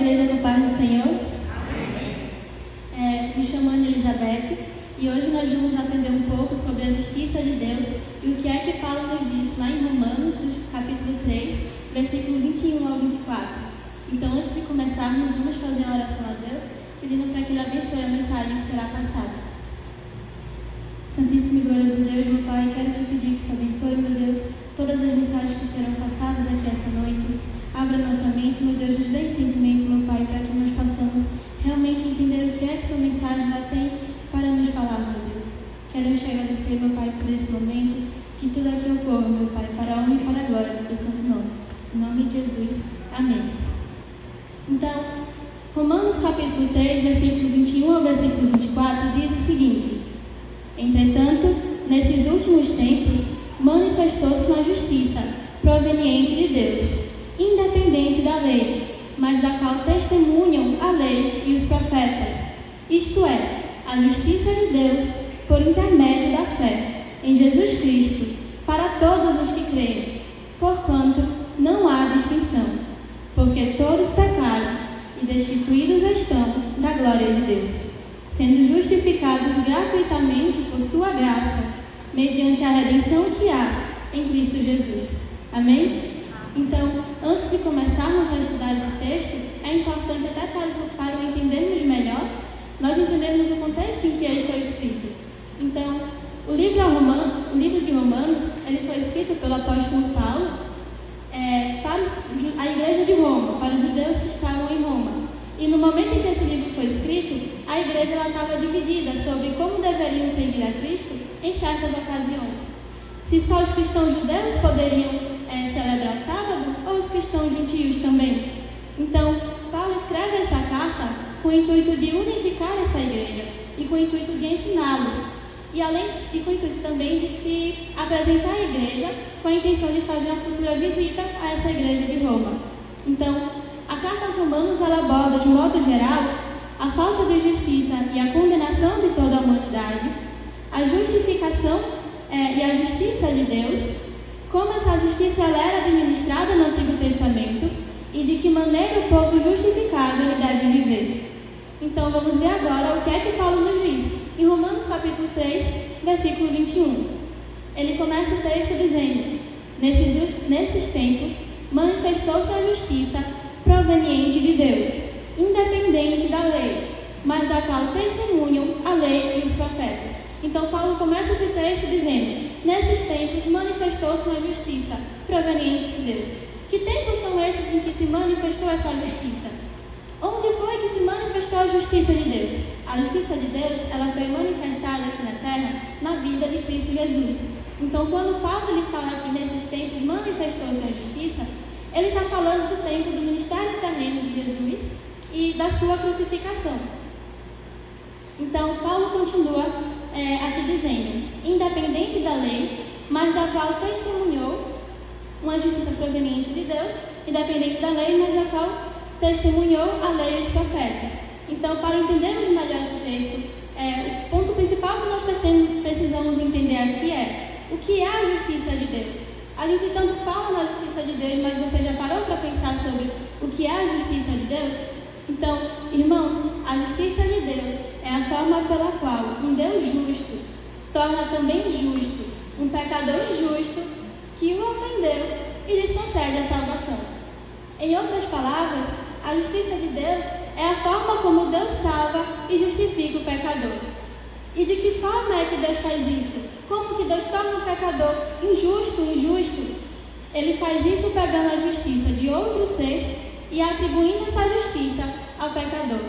igreja do Pai do Senhor. Me chamo Ana Elizabeth e hoje nós vamos aprender um pouco sobre a justiça de Deus e o que é que Paulo nos diz lá em Romanos, capítulo 3, versículo 21 ao 24. Então, antes de começarmos, vamos fazer uma oração a Deus, pedindo para que Ele abençoe a mensagem que será passada. Santíssimo e glorioso Deus, meu Pai, quero te pedir que o Senhor abençoe, meu Deus, todas as mensagens que serão passadas aqui essa noite. Abra nossa mente, meu Deus, nos dê entendimento, meu Pai, para que nós possamos realmente entender o que é que tua mensagem ela tem para nos falar, meu Deus. Queremos te agradecer, meu Pai, por esse momento, que tudo aqui ocorra, meu Pai, para a honra e para a glória do teu santo nome. Em nome de Jesus, amém. Então, Romanos capítulo 3, versículo 21 ao versículo 24, diz o seguinte: Entretanto, nesses últimos tempos, manifestou-se uma justiça proveniente de Deus, independente da lei, mas da qual testemunham a lei e os profetas, isto é, a justiça de Deus por intermédio da fé em Jesus Cristo, para todos os que creem, porquanto não há distinção, porque todos pecaram e destituídos estão da glória de Deus, sendo justificados gratuitamente por sua graça, mediante a redenção que há em Cristo Jesus. Amém? Então, antes de começarmos a estudar esse texto, é importante até para o entendermos melhor, nós entendermos o contexto em que ele foi escrito. Então, o livro de Romanos, ele foi escrito pelo apóstolo Paulo para a igreja de Roma, para os judeus que estavam em Roma. E no momento em que esse livro foi escrito, a igreja estava dividida sobre como deveriam seguir a Cristo em certas ocasiões. Se só os cristãos judeus poderiam celebrar o sábado, ou os cristãos gentios também. Então, Paulo escreve essa carta com o intuito de unificar essa igreja e com o intuito de ensiná-los e com o intuito também de se apresentar à igreja com a intenção de fazer uma futura visita a essa igreja de Roma. Então, a carta aos Romanos ela aborda de modo geral a falta de justiça e a condenação de toda a humanidade, a justificação e a justiça de Deus, como essa justiça ela era administrada no Antigo Testamento e de que maneira o povo justificado ele deve viver. Então vamos ver agora o que é que Paulo nos diz em Romanos capítulo 3, versículo 21. Ele começa o texto dizendo: Nesses tempos manifestou-se a justiça proveniente de Deus, independente da lei, mas da qual testemunham a lei e os profetas. Então Paulo começa esse texto dizendo: nesses tempos manifestou-se uma justiça proveniente de Deus. Que tempos são esses em que se manifestou essa justiça? Onde foi que se manifestou a justiça de Deus? A justiça de Deus ela foi manifestada aqui na terra na vida de Cristo Jesus. Então quando Paulo ele fala que nesses tempos manifestou-se a justiça, ele está falando do tempo do ministério terreno de Jesus e da sua crucificação. Então Paulo continua aqui dizendo: independente da lei, mas da qual testemunhou uma justiça proveniente de Deus, independente da lei, mas da qual testemunhou a lei e os profetas. Então, para entendermos melhor esse texto, o ponto principal que nós precisamos entender aqui é o que é a justiça de Deus. A gente tanto fala na justiça de Deus, mas você já parou para pensar sobre o que é a justiça de Deus? Então, irmãos, a justiça de Deus é a forma pela qual um Deus justo torna também justo um pecador injusto que o ofendeu e lhes concede a salvação. Em outras palavras, a justiça de Deus é a forma como Deus salva e justifica o pecador. E de que forma é que Deus faz isso? Como que Deus torna o pecador injusto? Ele faz isso pegando a justiça de outro ser e atribuindo essa justiça ao pecador.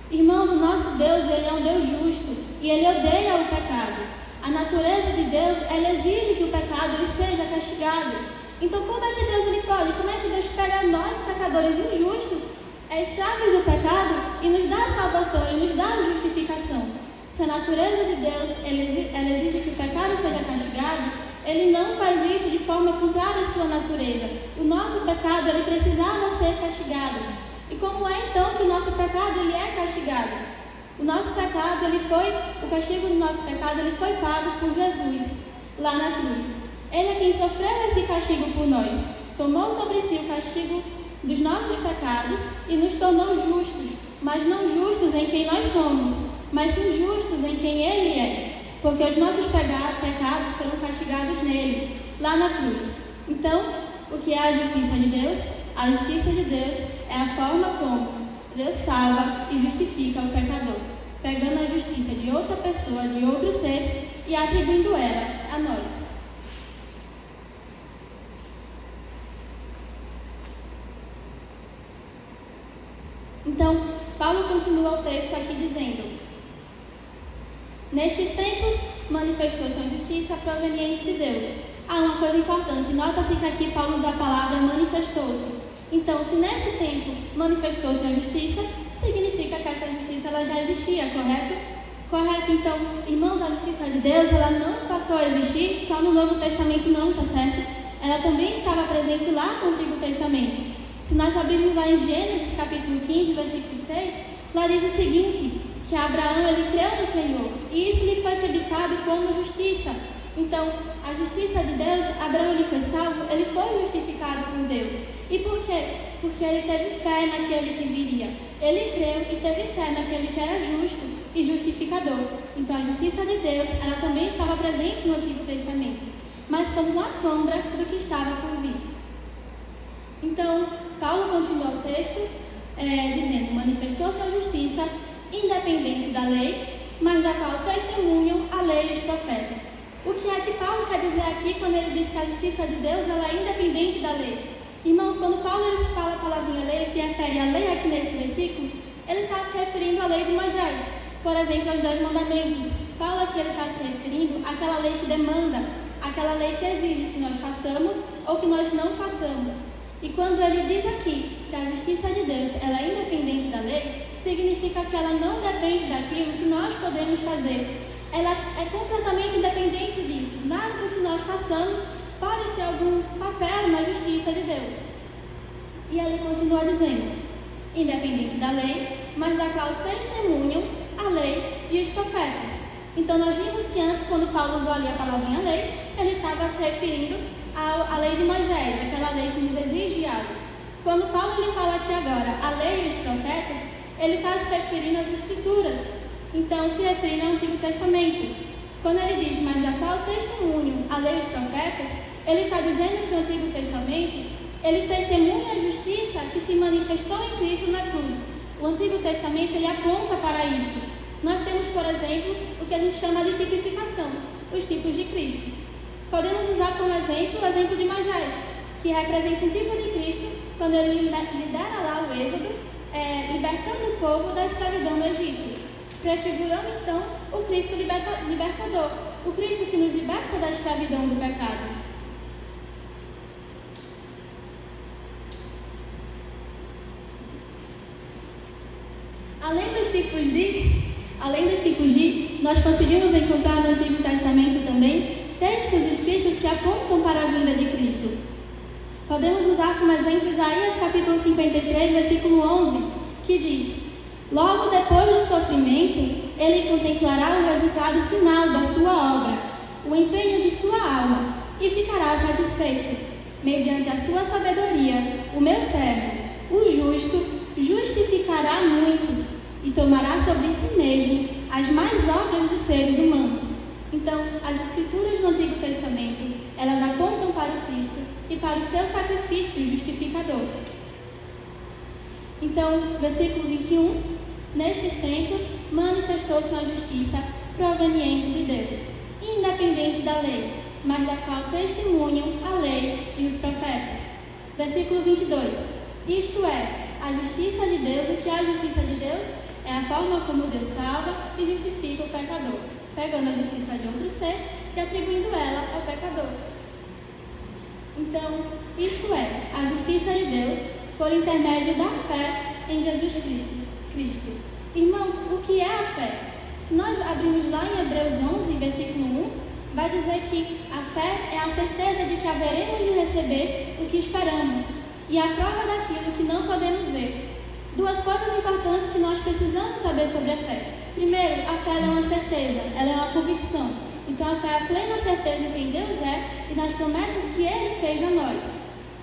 Irmãos, o nosso Deus, ele é um Deus justo e ele odeia o pecado. A natureza de Deus, ela exige que o pecado ele seja castigado. Então, como é que Deus ele pode? Como é que Deus pega nós, pecadores injustos, escravos do pecado, e nos dá a salvação, e nos dá a justificação? Se a natureza de Deus ela exige que o pecado seja castigado, ele não faz isso de forma contrária à sua natureza. O nosso pecado ele precisava ser castigado. E como é então que o nosso pecado ele é castigado? O nosso pecado, o castigo do nosso pecado, ele foi pago por Jesus, lá na cruz. Ele é quem sofreu esse castigo por nós. Tomou sobre si o castigo dos nossos pecados e nos tornou justos, mas não justos em quem nós somos, mas sim justos em quem Ele é, porque os nossos pecados foram castigados nele, lá na cruz. Então, o que é a justiça de Deus? A justiça de Deus é a forma como Deus salva e justifica o pecador, pegando a justiça de outra pessoa, de outro ser, e atribuindo ela a nós. Então, Paulo continua o texto aqui dizendo: nestes tempos manifestou sua justiça proveniente de Deus. Há uma coisa importante, nota-se que aqui Paulo usa a palavra manifestou-se. Então, se nesse tempo manifestou-se a justiça, significa que essa justiça ela já existia, correto? Correto, então, irmãos, a justiça de Deus ela não passou a existir só no Novo Testamento não, tá certo? Ela também estava presente lá no Antigo Testamento. Se nós abrirmos lá em Gênesis capítulo 15, versículo 6, lá diz o seguinte, que Abraão ele creu no Senhor, e isso lhe foi acreditado como justiça. Então, a justiça de Deus, Abraão ele foi salvo, ele foi justificado por Deus. E por quê? Porque ele teve fé naquele que viria. Ele creu e teve fé naquele que era justo e justificador. Então, a justiça de Deus, ela também estava presente no Antigo Testamento, mas como uma sombra do que estava por vir. Então, Paulo continua o texto dizendo: manifestou sua justiça independente da lei, mas da qual testemunham a lei e os profetas. O que é que Paulo quer dizer aqui quando ele diz que a justiça de Deus ela é independente da lei? Irmãos, quando Paulo ele fala a palavrinha lei, ele se refere à lei aqui nesse versículo, ele está se referindo à lei de Moisés. Por exemplo, aos 10 mandamentos. Paulo aqui ele está se referindo àquela lei que demanda, àquela lei que exige que nós façamos ou que nós não façamos. E quando ele diz aqui que a justiça de Deus ela é independente da lei, significa que ela não depende daquilo que nós podemos fazer. Ela é completamente independente disso. Nada do que nós façamos pode ter algum papel na justiça de Deus. E ele continua dizendo: independente da lei, mas da qual testemunham a lei e os profetas. Então nós vimos que antes, quando Paulo usou ali a palavrinha lei, ele estava se referindo à lei de Moisés, aquela lei que nos exige algo. Quando Paulo ele fala aqui agora a lei e os profetas, ele está se referindo às Escrituras. Então, se referindo ao Antigo Testamento. Quando ele diz, mas da qual testemunho a lei e os profetas, ele está dizendo que o Antigo Testamento, ele testemunha a justiça que se manifestou em Cristo na cruz. O Antigo Testamento, ele aponta para isso. Nós temos, por exemplo, o que a gente chama de tipificação, os tipos de Cristo. Podemos usar como exemplo o exemplo de Moisés, que representa o tipo de Cristo quando ele lidera lá o Êxodo, libertando o povo da escravidão no Egito. Prefigurando então o Cristo libertador, o Cristo que nos liberta da escravidão do pecado. Além dos tipos de, nós conseguimos encontrar no Antigo Testamento também textos escritos que apontam para a vinda de Cristo. Podemos usar como exemplo Isaías capítulo 53, versículo 11, que diz: logo depois do sofrimento, ele contemplará o resultado final da sua obra, o empenho de sua alma, e ficará satisfeito. Mediante a sua sabedoria, o meu servo, o justo, justificará muitos e tomará sobre si mesmo as mais obras dos seres humanos. Então, as Escrituras no Antigo Testamento, elas apontam para o Cristo e para o seu sacrifício justificador. Então, versículo 21, nestes tempos manifestou-se uma justiça proveniente de Deus, independente da lei, mas da qual testemunham a lei e os profetas. Versículo 22, isto é, a justiça de Deus. O que é a justiça de Deus? É a forma como Deus salva e justifica o pecador, pegando a justiça de outro ser e atribuindo ela ao pecador. Então, isto é, a justiça de Deus por intermédio da fé em Jesus Cristo. Irmãos, o que é a fé? Se nós abrirmos lá em Hebreus 11, versículo 1, vai dizer que a fé é a certeza de que haveremos de receber o que esperamos e a prova daquilo que não podemos ver. Duas coisas importantes que nós precisamos saber sobre a fé. Primeiro, a fé é uma certeza, ela é uma convicção. Então a fé é a plena certeza em quem Deus é e nas promessas que Ele fez a nós.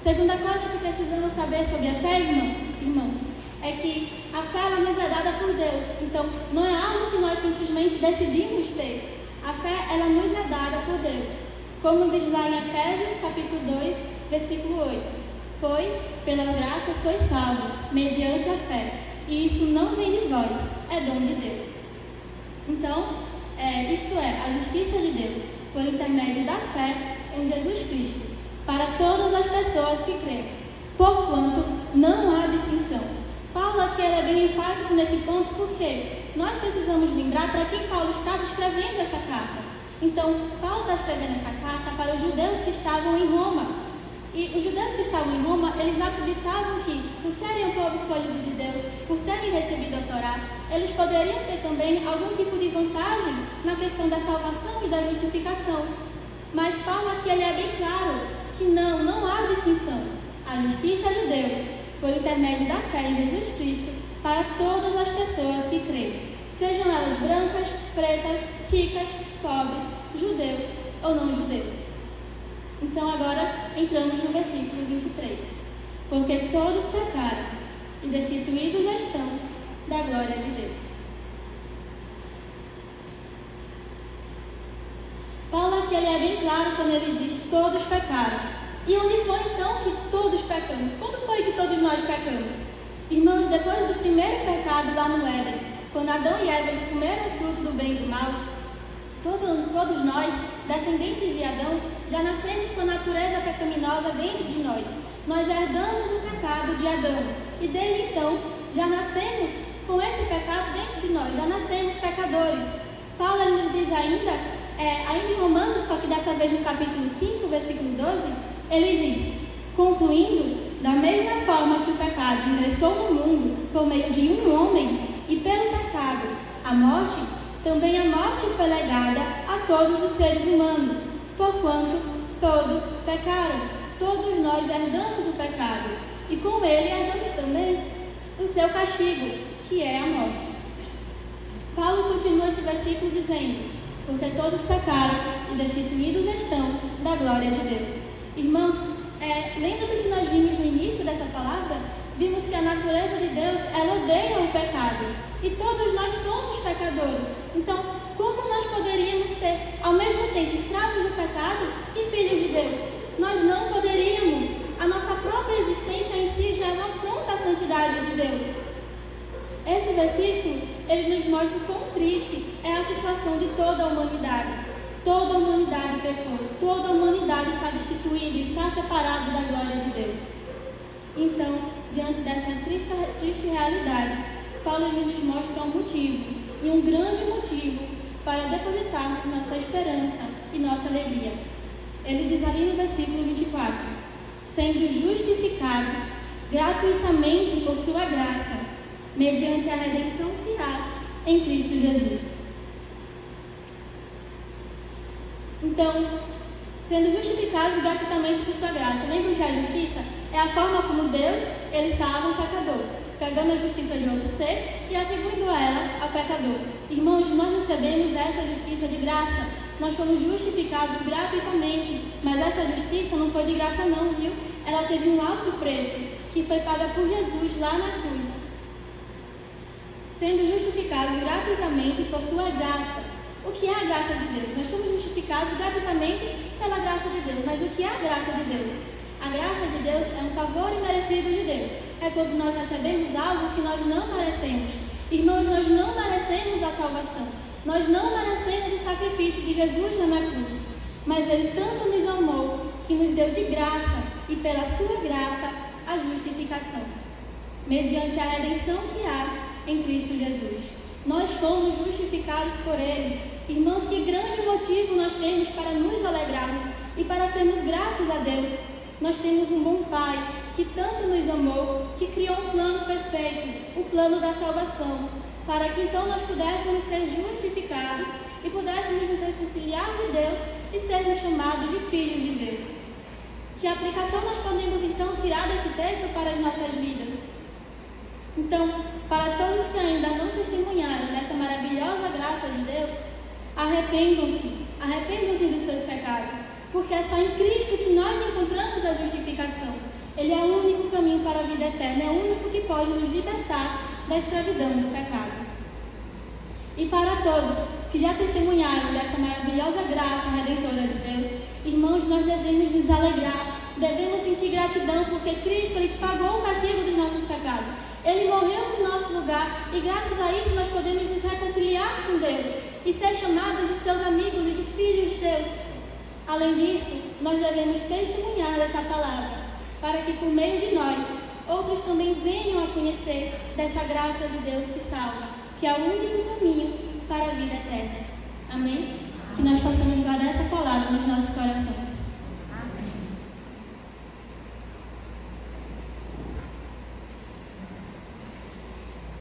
Segunda coisa que precisamos saber sobre a fé, irmãos, é que a fé ela nos é dada por Deus. Então, não é algo que nós simplesmente decidimos ter. A fé ela nos é dada por Deus. Como diz lá em Efésios, capítulo 2, versículo 8. Pois, pela graça sois salvos, mediante a fé. E isso não vem de vós, é dom de Deus. Então, isto é, a justiça de Deus, por intermédio da fé em Jesus Cristo, para todas as pessoas que creem, porquanto não há distinção. Paulo aqui é bem enfático nesse ponto, porque nós precisamos lembrar para quem Paulo estava escrevendo essa carta. Então, Paulo está escrevendo essa carta para os judeus que estavam em Roma. E os judeus que estavam em Roma, eles acreditavam que, por serem o povo escolhido de Deus, por terem recebido a Torá, eles poderiam ter também algum tipo de vantagem na questão da salvação e da justificação. Mas Paulo aqui ele é bem claro que não há distinção. A justiça de Deus, por intermédio da fé em Jesus Cristo, para todas as pessoas que creem, sejam elas brancas, pretas, ricas, pobres, judeus ou não judeus. Então agora entramos no versículo 23. Porque todos pecaram e destituídos estão da glória de Deus. Paulo aqui ele é bem claro quando ele diz todos pecaram. E onde foi então que todos pecamos? Quando foi que todos nós pecamos? Irmãos, depois do primeiro pecado lá no Éden, quando Adão e Eva eles comeram o fruto do bem e do mal, todos nós, descendentes de Adão, já nascemos com a natureza pecaminosa dentro de nós. Nós herdamos o pecado de Adão. E desde então, já nascemos com esse pecado dentro de nós. Já nascemos pecadores. Paulo ele nos diz ainda em Romanos, só que dessa vez no capítulo 5, versículo 12, ele diz: concluindo, da mesma forma que o pecado ingressou no mundo por meio de um homem, e pelo pecado a morte, também a morte foi legada a todos os seres humanos, porquanto todos pecaram. Todos nós herdamos o pecado, e com ele herdamos também o seu castigo, que é a morte. Paulo continua esse versículo dizendo: porque todos pecaram e destituídos estão da glória de Deus. Irmãos, lembra do que nós vimos no início dessa palavra? Vimos que a natureza de Deus, ela odeia o pecado. E todos nós somos pecadores. Então, como nós poderíamos ser, ao mesmo tempo, escravos do pecado e filhos de Deus? Nós não poderíamos. A nossa própria existência em si já é uma afronta à santidade de Deus. Esse versículo, ele nos mostra o quão triste é a situação de toda a humanidade. Toda a humanidade pecou. Toda a humanidade está destituída, está separada da glória de Deus. Então, diante dessa triste realidade, Paulo nos mostra um motivo, e um grande motivo, para depositarmos nossa esperança e nossa alegria. Ele diz ali no versículo 24: sendo justificados gratuitamente por sua graça, mediante a redenção que há em Cristo Jesus. Então, sendo justificados gratuitamente por sua graça. Lembram que a justiça é a forma como Deus ele salva o pecador, pegando a justiça de outro ser e atribuindo ela ao pecador. Irmãos, nós recebemos essa justiça de graça. Nós fomos justificados gratuitamente, mas essa justiça não foi de graça não, viu? Ela teve um alto preço, que foi paga por Jesus lá na cruz. Sendo justificados gratuitamente por sua graça. O que é a graça de Deus? Nós somos justificados gratuitamente pela graça de Deus. Mas o que é a graça de Deus? A graça de Deus é um favor imerecido de Deus. É quando nós recebemos algo que nós não merecemos. Irmãos, nós não merecemos a salvação. Nós não merecemos o sacrifício de Jesus lá na cruz. Mas Ele tanto nos amou que nos deu de graça e pela sua graça a justificação, mediante a redenção que há em Cristo Jesus. Nós fomos justificados por Ele. Irmãos, que grande motivo nós temos para nos alegrarmos e para sermos gratos a Deus. Nós temos um bom Pai que tanto nos amou, que criou um plano perfeito, o plano da salvação, para que então nós pudéssemos ser justificados e pudéssemos nos reconciliar de Deus e sermos chamados de filhos de Deus. Que aplicação nós podemos então tirar desse texto para as nossas vidas? Então, para todos que ainda não testemunharam dessa maravilhosa graça de Deus, arrependam-se dos seus pecados, porque é só em Cristo que nós encontramos a justificação. Ele é o único caminho para a vida eterna, é o único que pode nos libertar da escravidão do pecado. E para todos que já testemunharam dessa maravilhosa graça redentora de Deus, irmãos, nós devemos nos alegrar, devemos sentir gratidão, porque Cristo, Ele pagou o castigo dos nossos pecados. Ele morreu no nosso lugar e graças a isso nós podemos nos reconciliar com Deus e ser chamados de seus amigos e de filhos de Deus. Além disso, nós devemos testemunhar essa palavra, para que por meio de nós, outros também venham a conhecer dessa graça de Deus que salva, que é o único caminho para a vida eterna. Amém? Que nós possamos guardar essa palavra nos nossos corações.